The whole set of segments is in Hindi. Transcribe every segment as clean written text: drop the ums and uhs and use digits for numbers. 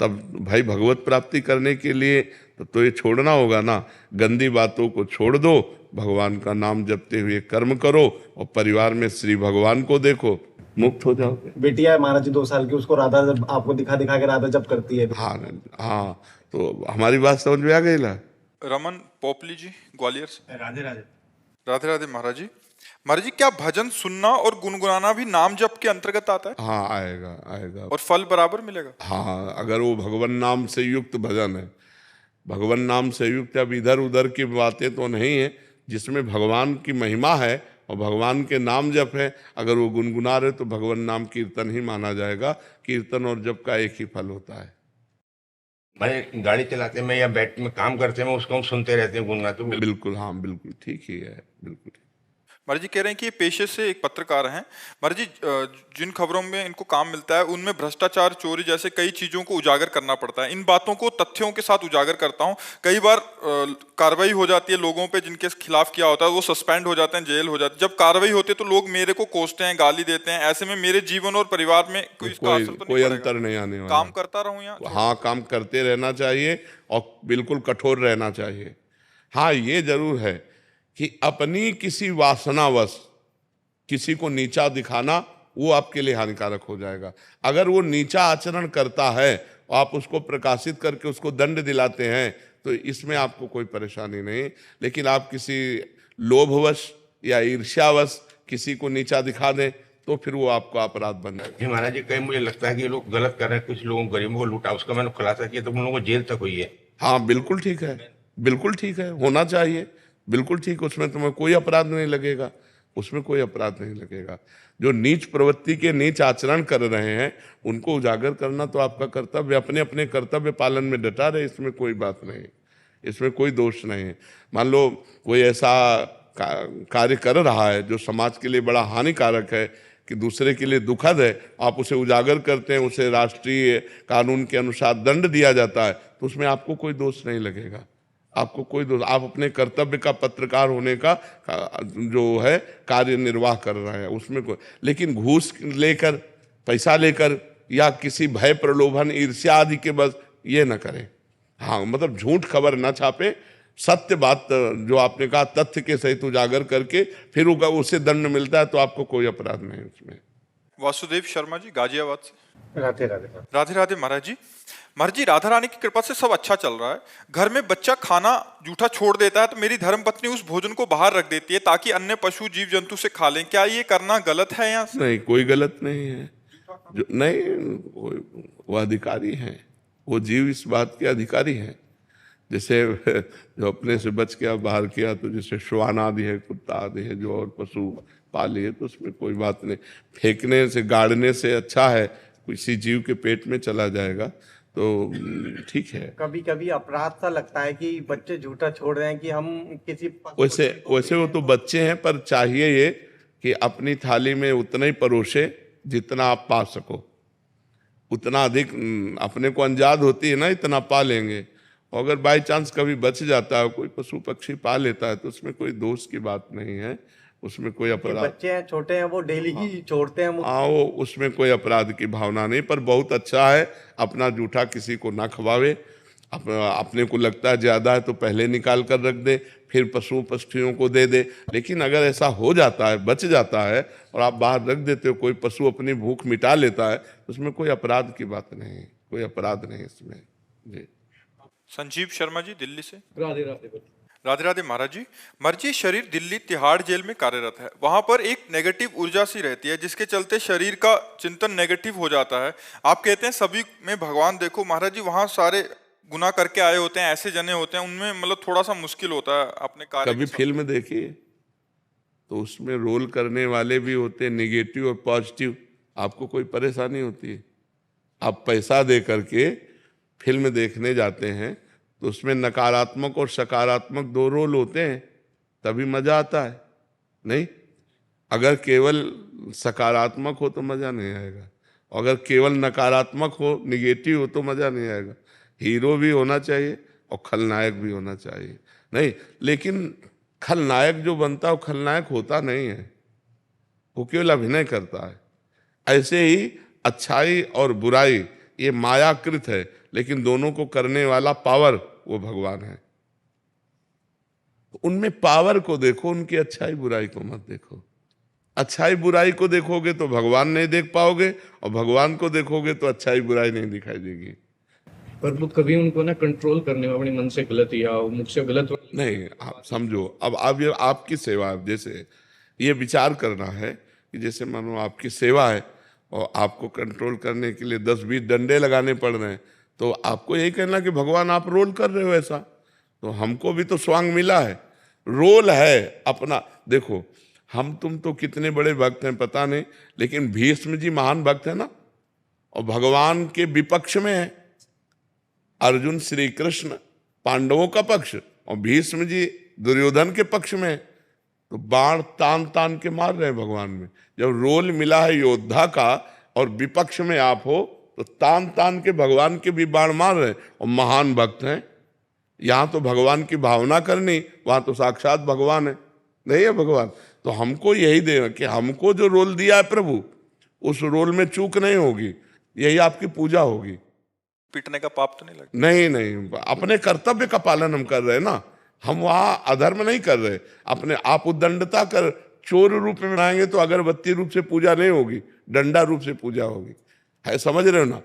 तब भाई भगवत प्राप्ति करने के लिए तो ये छोड़ना होगा ना। गंदी बातों को छोड़ दो, भगवान का नाम जपते हुए कर्म करो और परिवार में श्री भगवान को देखो, मुक्त हो जाओगे। बेटिया है महाराज जी 2 साल की, उसको राधा जब आपको दिखा दिखा के राधा जब करती है। हाँ हाँ, तो हमारी बात समझ में आ गई ला। रमन पोपली जी ग्वालियर से। राधे राधे। राधे राधे महाराज जी। महाराज जी, क्या भजन सुनना और गुनगुनाना भी नाम जप के अंतर्गत आता है? हाँ, आएगा आएगा। और फल बराबर मिलेगा? हाँ, अगर वो भगवान नाम से युक्त भजन है, भगवान नाम से युक्त, अब इधर उधर की बातें तो नहीं है, जिसमें भगवान की महिमा है और भगवान के नाम जप है, अगर वो गुनगुना रहे तो भगवान नाम कीर्तन ही माना जाएगा। कीर्तन और जप का एक ही फल होता है। मैं गाड़ी चलाते में या बैठ में काम करते में उसको हम सुनते रहते हैं, गुनगुनाते हैं। बिल्कुल, हाँ बिल्कुल ठीक ही है, बिल्कुल। महाराज जी कह रहे हैं कि ये पेशे से एक पत्रकार हैं। महाराज जी, जिन खबरों में इनको काम मिलता है उनमें भ्रष्टाचार, चोरी जैसे कई चीजों को उजागर करना पड़ता है। इन बातों को तथ्यों के साथ उजागर करता हूं। कई बार कार्रवाई हो जाती है लोगों पे जिनके खिलाफ किया होता है, वो सस्पेंड हो जाते हैं, जेल हो जाती है। जब कार्रवाई होती है तो लोग मेरे को कोसते हैं, गाली देते हैं। ऐसे में मेरे जीवन और परिवार में कोई इसका असर तो कोई नहीं अंतर नहीं आने वाला। काम करता रहूं या? हाँ, काम करते रहना चाहिए और बिल्कुल कठोर रहना चाहिए। हाँ, ये जरूर है कि अपनी किसी वासनावश किसी को नीचा दिखाना वो आपके लिए हानिकारक हो जाएगा। अगर वो नीचा आचरण करता है और आप उसको प्रकाशित करके उसको दंड दिलाते हैं तो इसमें आपको कोई परेशानी नहीं। लेकिन आप किसी लोभवश या ईर्ष्यावश किसी को नीचा दिखा दें तो फिर वो आपको अपराध बन जाएगा। जी महाराज जी, कई मुझे लगता है कि ये लोग गलत कर रहे हैं, कुछ लोगों गरीबों को लूटा, उसका मैंने खुलासा किया तो उन लोगों को जेल तक हुई है। हाँ बिल्कुल ठीक है, बिल्कुल ठीक है, होना चाहिए, बिल्कुल ठीक। उसमें तुम्हें कोई अपराध नहीं लगेगा, उसमें कोई अपराध नहीं लगेगा। जो नीच प्रवृत्ति के नीच आचरण कर रहे हैं उनको उजागर करना तो आपका कर्तव्य। अपने अपने कर्तव्य पालन में डटा रहे, इसमें कोई बात नहीं, इसमें कोई दोष नहीं है। मान लो कोई ऐसा कार्य कर रहा है जो समाज के लिए बड़ा हानिकारक है, कि दूसरे के लिए दुखद है, आप उसे उजागर करते हैं, उसे राष्ट्रीय कानून के अनुसार दंड दिया जाता है, तो उसमें आपको कोई दोष नहीं लगेगा, आपको कोई दोष। आप अपने कर्तव्य का, पत्रकार होने का जो है कार्य निर्वाह कर रहे हैं, उसमें कोई। लेकिन घूस लेकर, पैसा लेकर या किसी भय, प्रलोभन, ईर्ष्या आदि के बस ये न करें। हाँ, मतलब झूठ खबर न छापे, सत्य बात जो आपने कहा तथ्य के सहित उजागर करके फिर उसे दंड मिलता है तो आपको कोई अपराध नहीं उसमें। वासुदेव शर्मा जी गाजियाबाद से। राधे राधे। राधे राधे महाराज जी। महाराज जी, राधा रानी की कृपा से सब अच्छा चल रहा है। घर में बच्चा खाना जूठा छोड़ देता है तो मेरी धर्मपत्नी उस भोजन को बाहर रख देती है ताकि अन्य पशु जीव जंतु से खा लें। क्या ये करना गलत है? यहाँ नहीं, कोई गलत नहीं है। जो नहीं, वो अधिकारी हैं, वो जीव इस बात के अधिकारी हैं। जैसे जो अपने से बच के बाहर किया, तो जैसे श्वान आदि है, कुत्ता आदि है, जो और पशु पाले, तो उसमें कोई बात नहीं। फेंकने से, गाड़ने से अच्छा है किसी जीव के पेट में चला जाएगा तो ठीक है। कभी कभी अपराध सा लगता है कि बच्चे झूठा छोड़ रहे हैं कि हम किसी वैसे वो तो बच्चे हैं, पर चाहिए ये कि अपनी थाली में उतना ही परोसे जितना आप पा सको। उतना अधिक अपने को अंजाद होती है ना, इतना पा लेंगे। अगर बाई चांस कभी बच जाता है, कोई पशु पक्षी पा लेता है, तो उसमें कोई दोष की बात नहीं है, उसमें कोई अपराध। बच्चे हैं, छोटे हैं, वो डेली ही छोड़ते हैं। हाँ, वो उसमें कोई अपराध की भावना नहीं, पर बहुत अच्छा है अपना जूठा किसी को ना खवावे। अपने को लगता है ज्यादा है तो पहले निकाल कर रख दे, फिर पशु पक्षियों को दे दे। लेकिन अगर ऐसा हो जाता है, बच जाता है और आप बाहर रख देते हो, कोई पशु अपनी भूख मिटा लेता है, उसमें कोई अपराध की बात नहीं, कोई अपराध नहीं इसमें जी। संजीव शर्मा जी दिल्ली से। राधे राधे। राधे राधे महाराज जी। महाराज जी, शरीर दिल्ली तिहाड़ जेल में कार्यरत है। वहां पर एक नेगेटिव ऊर्जा सी रहती है जिसके चलते शरीर का चिंतन नेगेटिव हो जाता है। आप कहते हैं सभी में भगवान देखो। महाराज जी, वहां सारे गुनाह करके आए होते हैं, ऐसे जने होते हैं, उनमें मतलब थोड़ा सा मुश्किल होता है अपने कार्य। कभी फिल्म देखिए तो उसमें रोल करने वाले भी होते हैं निगेटिव और पॉजिटिव, आपको कोई परेशानी होती है? आप पैसा दे करके फिल्म देखने जाते हैं तो उसमें नकारात्मक और सकारात्मक दो रोल होते हैं, तभी मजा आता है। नहीं, अगर केवल सकारात्मक हो तो मजा नहीं आएगा, अगर केवल नकारात्मक हो, निगेटिव हो, तो मजा नहीं आएगा। हीरो भी होना चाहिए और खलनायक भी होना चाहिए। नहीं, लेकिन खलनायक जो बनता है वो खलनायक होता नहीं है, वो केवल अभिनय करता है। ऐसे ही अच्छाई और बुराई ये मायाकृत है, लेकिन दोनों को करने वाला पावर वो भगवान है। उनमें पावर को देखो, उनकी अच्छाई बुराई को मत देखो। अच्छाई बुराई को देखोगे तो भगवान नहीं देख पाओगे, और भगवान को देखोगे तो अच्छाई बुराई नहीं दिखाई देगी। पर वो कभी उनको ना कंट्रोल करने में अपने मन से गलत या मुझसे गलत नहीं, आप समझो, अब ये आपकी सेवा है। जैसे ये विचार करना है कि जैसे मानो आपकी सेवा है और आपको कंट्रोल करने के लिए 10-20 डंडे लगाने पड़ रहे हैं, तो आपको यही कहना कि भगवान आप रोल कर रहे हो ऐसा। तो हमको भी तो स्वांग मिला है, रोल है अपना। देखो, हम तुम तो कितने बड़े भक्त हैं पता नहीं, लेकिन भीष्म जी महान भक्त है ना, और भगवान के विपक्ष में है। अर्जुन श्री कृष्ण पांडवों का पक्ष, और भीष्म जी दुर्योधन के पक्ष में है। तो बाण तान तान के मार रहे हैं भगवान में। जब रोल मिला है योद्धा का और विपक्ष में आप हो, तो तान तान के भगवान के भी बाण मार रहे हैं, और महान भक्त हैं। यहाँ तो भगवान की भावना करनी, वहां तो साक्षात भगवान है, नहीं है भगवान। तो हमको यही देना कि हमको जो रोल दिया है प्रभु, उस रोल में चूक नहीं होगी, यही आपकी पूजा होगी। पीटने का पाप तो नहीं लगता? नहीं, अपने कर्तव्य का पालन हम कर रहे हैं ना, हम वहां अधर्म नहीं कर रहे। अपने आप उद्दंडता कर चोर रूप में बनाएंगे तो अगरबत्ती रूप से पूजा नहीं होगी, डंडा रूप से पूजा होगी, है, समझ रहे हो ना।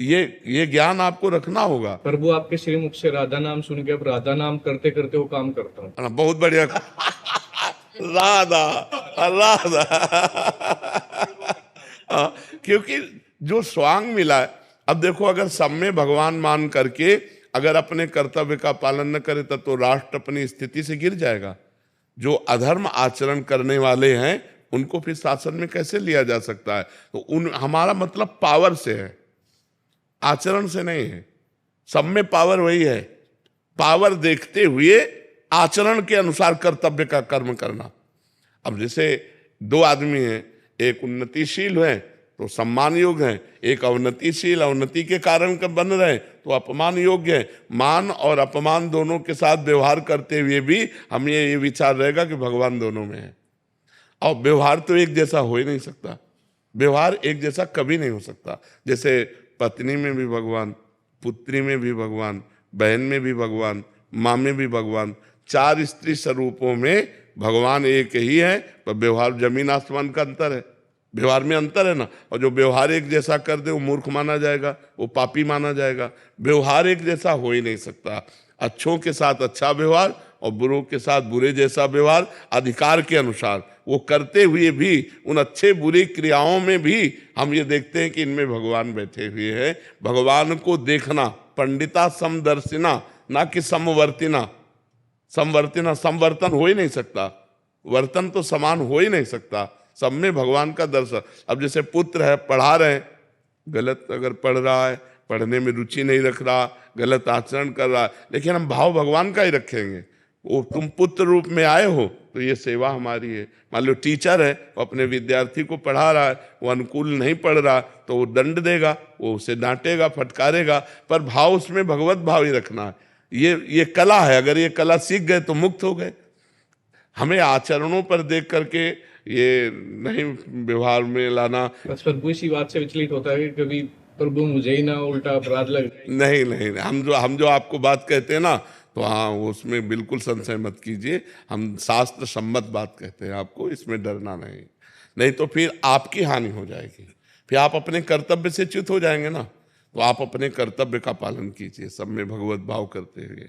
ये ज्ञान आपको रखना होगा। पर वो आपके श्रीमुख से राधा नाम सुन के अब राधा नाम करते करते वो काम करता हूँ। बहुत बढ़िया। राधा राधा। क्योंकि जो स्वांग मिला है, अब देखो, अगर सब में भगवान मान करके अगर अपने कर्तव्य का पालन न करे तब तो राष्ट्र अपनी स्थिति से गिर जाएगा। जो अधर्म आचरण करने वाले हैं उनको फिर शासन में कैसे लिया जा सकता है? तो हमारा मतलब पावर से है, आचरण से नहीं है। सब में पावर वही है, पावर देखते हुए आचरण के अनुसार कर्तव्य का कर्म करना। अब जैसे दो आदमी हैं, एक उन्नतिशील है तो सम्मान योग्य है, एक अवनतिशील अवनति के कारण बन रहे हैं तो अपमान योग्य है। मान और अपमान दोनों के साथ व्यवहार करते हुए भी हमें ये विचार रहेगा कि भगवान दोनों में है। और व्यवहार तो एक जैसा हो ही नहीं सकता, व्यवहार एक जैसा कभी नहीं हो सकता। जैसे पत्नी में भी भगवान, पुत्री में भी भगवान, बहन में भी भगवान, माँ में भी भगवान, 4 स्त्री स्वरूपों में भगवान एक ही है, पर व्यवहार जमीन आसमान का अंतर है, व्यवहार में अंतर है ना। और जो व्यवहार एक जैसा कर दे वो मूर्ख माना जाएगा, वो पापी माना जाएगा। व्यवहार एक जैसा हो ही नहीं सकता। अच्छों के साथ अच्छा व्यवहार और बुरों के साथ बुरे जैसा व्यवहार, अधिकार के अनुसार वो करते हुए भी उन अच्छे बुरी क्रियाओं में भी हम ये देखते हैं कि इनमें भगवान बैठे हुए हैं। भगवान को देखना, पंडिता समदर्शिना, ना कि समवर्तिना। समवर्तन हो ही नहीं सकता, वर्तन तो समान हो ही नहीं सकता, सब में भगवान का दर्शन। अब जैसे पुत्र है, पढ़ा रहे हैं, गलत अगर पढ़ रहा है, पढ़ने में रुचि नहीं रख रहा, गलत आचरण कर रहा है, लेकिन हम भाव भगवान का ही रखेंगे। वो तुम पुत्र रूप में आए हो तो ये सेवा हमारी है। मान लो टीचर है, वो अपने विद्यार्थी को पढ़ा रहा है, वो अनुकूल नहीं पढ़ रहा तो वो दंड देगा, वो उसे डांटेगा, फटकारेगा, पर भाव उसमें भगवत भाव ही रखना है। ये कला है, अगर ये कला सीख गए तो मुक्त हो गए। हमें आचरणों पर देख करके ये नहीं व्यवहार में लाना। बस प्रभु इसी बात से विचलित होता है कि कभी प्रभु मुझे ही ना उल्टा अपराध लग जाए। नहीं, हम जो आपको बात कहते हैं ना, तो हाँ, उसमें बिल्कुल संशय मत कीजिए। हम शास्त्र सम्मत बात कहते हैं आपको, इसमें डरना नहीं तो फिर आपकी हानि हो जाएगी, फिर आप अपने कर्तव्य से च्युत हो जाएंगे ना। तो आप अपने कर्तव्य का पालन कीजिए, सब में भगवत भाव करते हुए।